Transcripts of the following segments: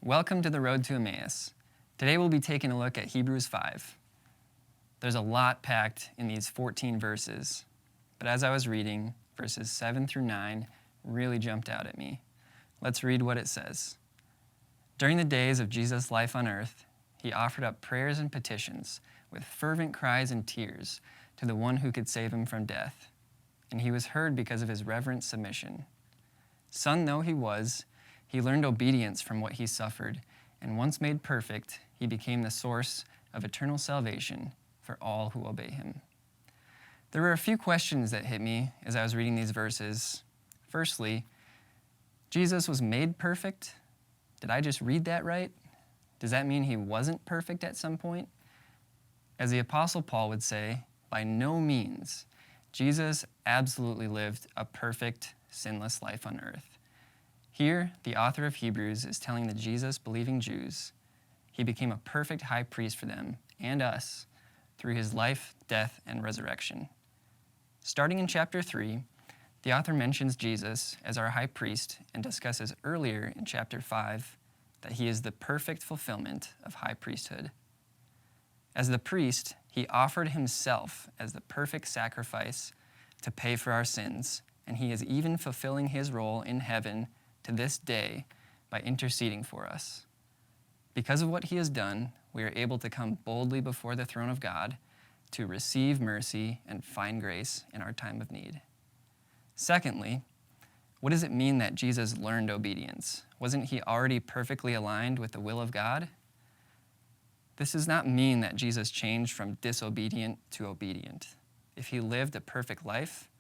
Welcome to the Road to Emmaus. Today we'll be taking a look at Hebrews 5. There's a lot packed in these 14 verses, but as I was reading, verses 7 through 9 really jumped out at me. Let's read what it says. During the days of Jesus' life on earth, he offered up prayers and petitions with fervent cries and tears to the one who could save him from death, and he was heard because of his reverent submission. Son though he was, he learned obedience from what he suffered, and once made perfect, he became the source of eternal salvation for all who obey him. There were a few questions that hit me as I was reading these verses. Firstly, Jesus was made perfect? Did I just read that right? Does that mean he wasn't perfect at some point? As the Apostle Paul would say, by no means. Jesus absolutely lived a perfect, sinless life on earth. Here, the author of Hebrews is telling the Jesus-believing Jews he became a perfect high priest for them and us through his life, death, and resurrection. Starting in chapter 3, the author mentions Jesus as our high priest and discusses earlier in chapter 5 that he is the perfect fulfillment of high priesthood. As the priest, he offered himself as the perfect sacrifice to pay for our sins, and he is even fulfilling his role in heaven to this day by interceding for us. Because of what he has done, we are able to come boldly before the throne of God to receive mercy and find grace in our time of need. Secondly, what does it mean that Jesus learned obedience? Wasn't he already perfectly aligned with the will of God? This does not mean that Jesus changed from disobedient to obedient. If he lived a perfect life,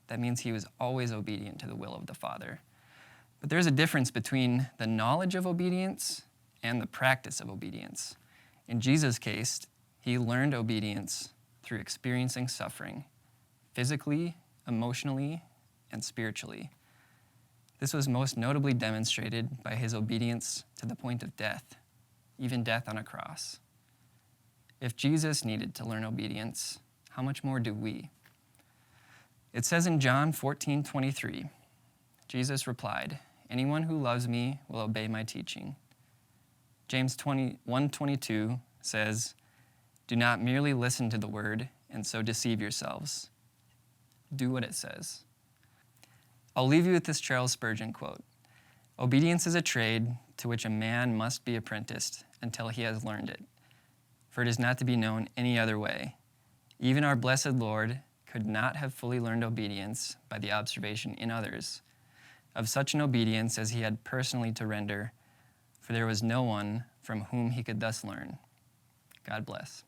that means he was always obedient to the will of the Father. But there's a difference between the knowledge of obedience and the practice of obedience. In Jesus' case, he learned obedience through experiencing suffering, physically, emotionally, and spiritually. This was most notably demonstrated by his obedience to the point of death, even death on a cross. If Jesus needed to learn obedience, how much more do we? It says in John 14:23, Jesus replied, "Anyone who loves me will obey my teaching." James 1:22 says, "Do not merely listen to the word and so deceive yourselves. Do what it says." I'll leave you with this Charles Spurgeon quote. "Obedience is a trade to which a man must be apprenticed until he has learned it, for it is not to be known any other way. Even our blessed Lord could not have fully learned obedience by the observation in others of such an obedience as he had personally to render, for there was no one from whom he could thus learn." God bless.